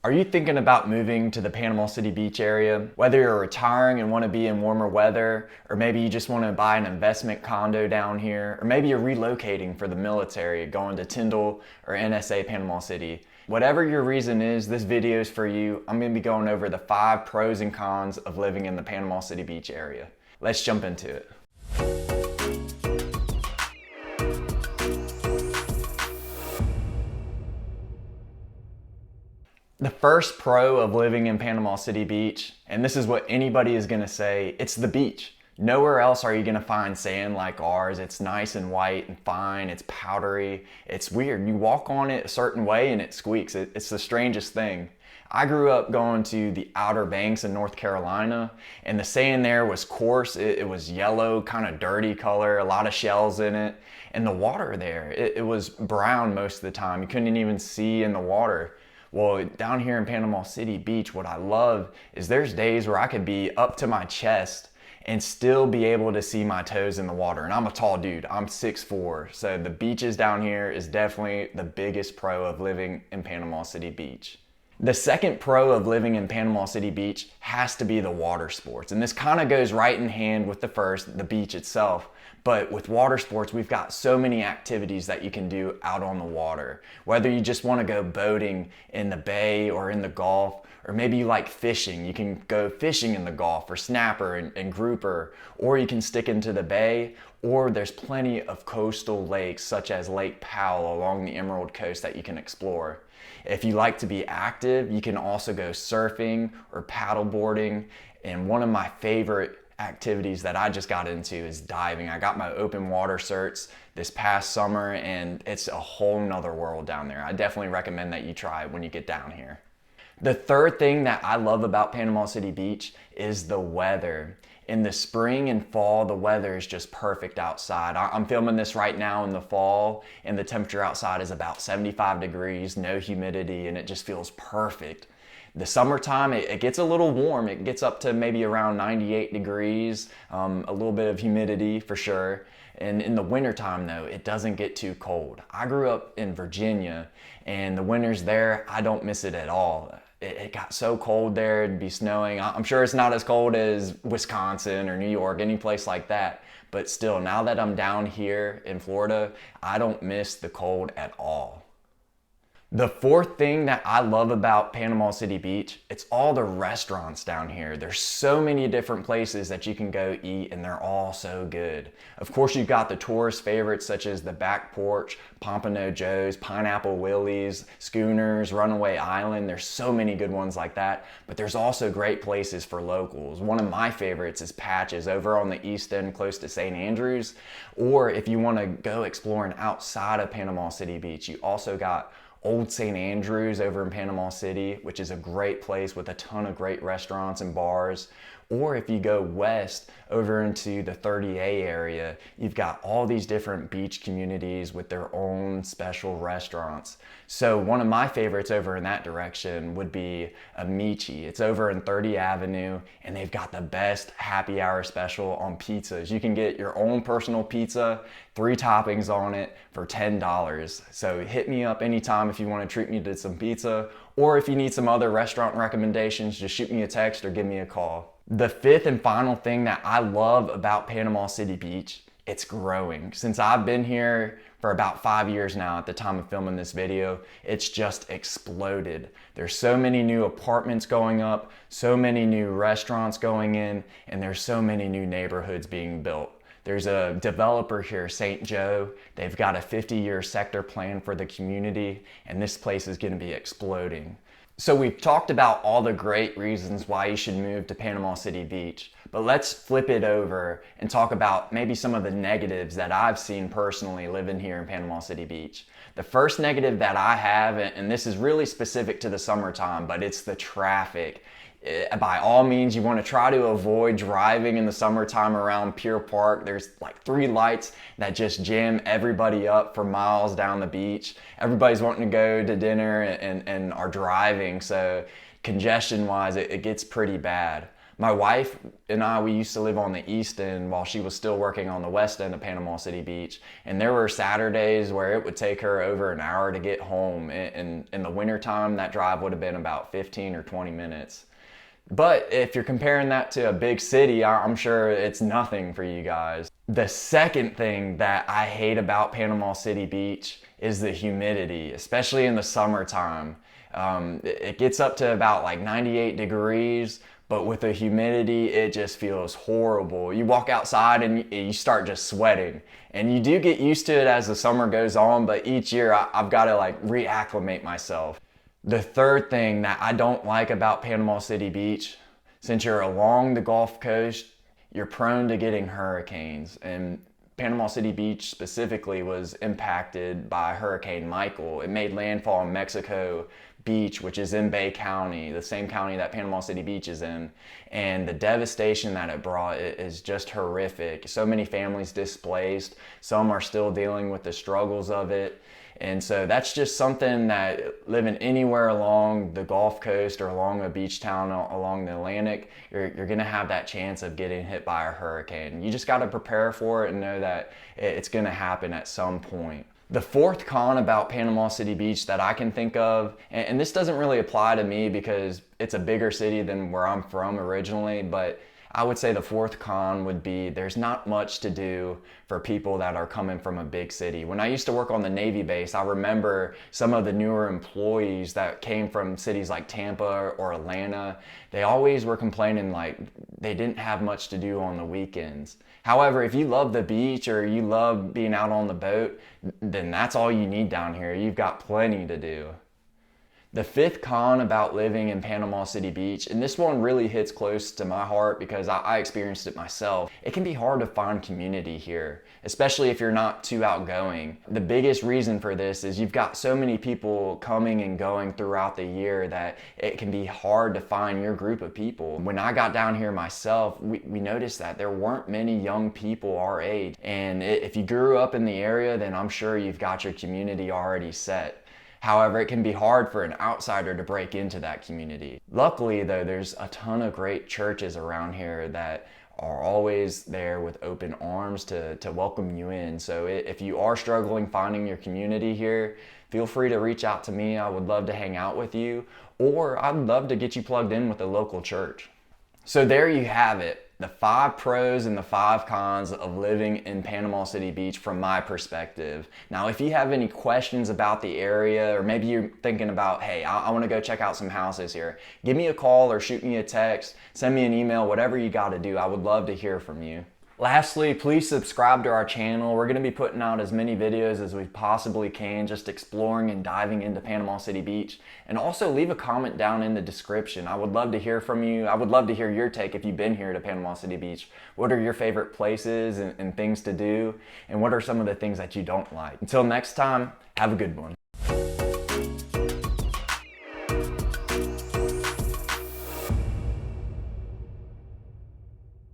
Are you thinking about moving to the Panama City Beach area? Whether you're retiring and want to be in warmer weather, or maybe you just want to buy an investment condo down here, or maybe you're relocating for the military, going to Tyndall or NSA Panama City. Whatever your reason is, this video is for you. I'm going to be going over the 5 pros and cons of living in the Panama City Beach area. Let's jump into it. The first pro of living in Panama City Beach, and this is what anybody is gonna say, it's the beach. Nowhere else are you gonna find sand like ours. It's nice and white and fine, it's powdery, it's weird. You walk on it a certain way and it squeaks. It's the strangest thing. I grew up going to the Outer Banks in North Carolina, and the sand there was coarse. It was yellow, kind of dirty color, a lot of shells in it. And the water there, it was brown most of the time. You couldn't even see in the water. Well, down here in Panama City Beach, what I love is there's days where I could be up to my chest and still be able to see my toes in the water. And I'm a tall dude, I'm 6'4". So the beaches down here is definitely the biggest pro of living in Panama City Beach. The second pro of living in Panama City Beach has to be the water sports. And this kind of goes right in hand with the first, the beach itself. But with water sports, we've got so many activities that you can do out on the water. Whether you just want to go boating in the bay or in the Gulf, or maybe you like fishing, you can go fishing in the Gulf for snapper and grouper, or you can stick into the bay, or there's plenty of coastal lakes such as Lake Powell along the Emerald Coast that you can explore. If you like to be active, you can also go surfing or paddle boarding. And one of my favorite activities that I just got into is diving. I got my open water certs this past summer, and it's a whole nother world down there. I definitely recommend that you try it when you get down here. The third thing that I love about Panama City Beach is the weather. In the spring and fall, the weather is just perfect outside. I'm filming this right now in the fall, and the temperature outside is about 75 degrees, no humidity, and it just feels perfect. The summertime, it gets a little warm. It gets up to maybe around 98 degrees, a little bit of humidity for sure. And in the wintertime though, it doesn't get too cold. I grew up in Virginia, and the winters there, I don't miss it at all. It got so cold there, it'd be snowing. I'm sure it's not as cold as Wisconsin or New York, any place like that. But still, now that I'm down here in Florida, I don't miss the cold at all. The fourth thing that I love about Panama City Beach, it's all the restaurants down here. There's so many different places that you can go eat, and they're all so good. Of course, you've got the tourist favorites such as the Back Porch, Pompano Joe's, Pineapple Willie's, Schooners, Runaway Island. There's so many good ones like that, but there's also great places for locals. One of my favorites is Patches over on the east end close to St. Andrews. Or if you want to go exploring outside of Panama City Beach, you also got Old St. Andrews over in Panama City, which is a great place with a ton of great restaurants and bars. Or if you go west over into the 30A area, you've got all these different beach communities with their own special restaurants. So one of my favorites over in that direction would be Amici. It's over in 30 Avenue, and they've got the best happy hour special on pizzas. You can get your own personal pizza, 3 toppings on it for $10. So hit me up anytime if you want to treat me to some pizza, or if you need some other restaurant recommendations, just shoot me a text or give me a call. The fifth and final thing that I love about Panama City Beach, it's growing. Since I've been here for about 5 years now at the time of filming this video, it's just exploded. There's so many new apartments going up, so many new restaurants going in, and there's so many new neighborhoods being built. There's a developer here, St. Joe. They've got a 50-year sector plan for the community, and this place is gonna be exploding. So we've talked about all the great reasons why you should move to Panama City Beach, but let's flip it over and talk about maybe some of the negatives that I've seen personally living here in Panama City Beach. The first negative that I have, and this is really specific to the summertime, but it's the traffic. By all means, you want to try to avoid driving in the summertime around Pier Park. There's like 3 lights that just jam everybody up for miles down the beach. Everybody's wanting to go to dinner and are driving, so congestion wise, it gets pretty bad. My wife and I, we used to live on the east end while she was still working on the west end of Panama City Beach. And there were Saturdays where it would take her over an hour to get home. In the wintertime, that drive would have been about 15 or 20 minutes. But if you're comparing that to a big city, I'm sure it's nothing for you guys. The second thing that I hate about Panama City Beach is the humidity, especially in the summertime. It gets up to about like 98 degrees, but with the humidity, it just feels horrible. You walk outside and you start just sweating. And you do get used to it as the summer goes on, but each year I've got to like reacclimate myself. The third thing that I don't like about Panama City Beach, since you're along the Gulf Coast, you're prone to getting hurricanes. And Panama City Beach specifically was impacted by Hurricane Michael. It made landfall in Mexico Beach, which is in Bay County, the same county that Panama City Beach is in. And the devastation that it brought is just horrific. So many families displaced. Some are still dealing with the struggles of it. And so that's just something that living anywhere along the Gulf Coast or along a beach town along the Atlantic, you're going to have that chance of getting hit by a hurricane. You just got to prepare for it and know that it's going to happen at some point. The fourth con about Panama City Beach that I can think of, and this doesn't really apply to me because it's a bigger city than where I'm from originally, but I would say the fourth con would be there's not much to do for people that are coming from a big city. When I used to work on the Navy base, I remember some of the newer employees that came from cities like Tampa or Atlanta. They always were complaining like they didn't have much to do on the weekends. However, if you love the beach or you love being out on the boat, then that's all you need down here. You've got plenty to do. The fifth con about living in Panama City Beach, and this one really hits close to my heart because I experienced it myself. It can be hard to find community here, especially if you're not too outgoing. The biggest reason for this is you've got so many people coming and going throughout the year that it can be hard to find your group of people. When I got down here myself, we noticed that there weren't many young people our age. And if you grew up in the area, then I'm sure you've got your community already set. However, it can be hard for an outsider to break into that community. Luckily, though, there's a ton of great churches around here that are always there with open arms to welcome you in. So if you are struggling finding your community here, feel free to reach out to me. I would love to hang out with you, or I'd love to get you plugged in with a local church. So there you have it. The 5 pros and the 5 cons of living in Panama City Beach from my perspective. Now, if you have any questions about the area, or maybe you're thinking about, hey, I want to go check out some houses here, give me a call or shoot me a text, send me an email, whatever you got to do. I would love to hear from you. Lastly, please subscribe to our channel. We're going to be putting out as many videos as we possibly can, just exploring and diving into Panama City Beach. And also leave a comment down in the description. I would love to hear from you. I would love to hear your take if you've been here to Panama City Beach. What are your favorite places and things to do? And what are some of the things that you don't like? Until next time, have a good one.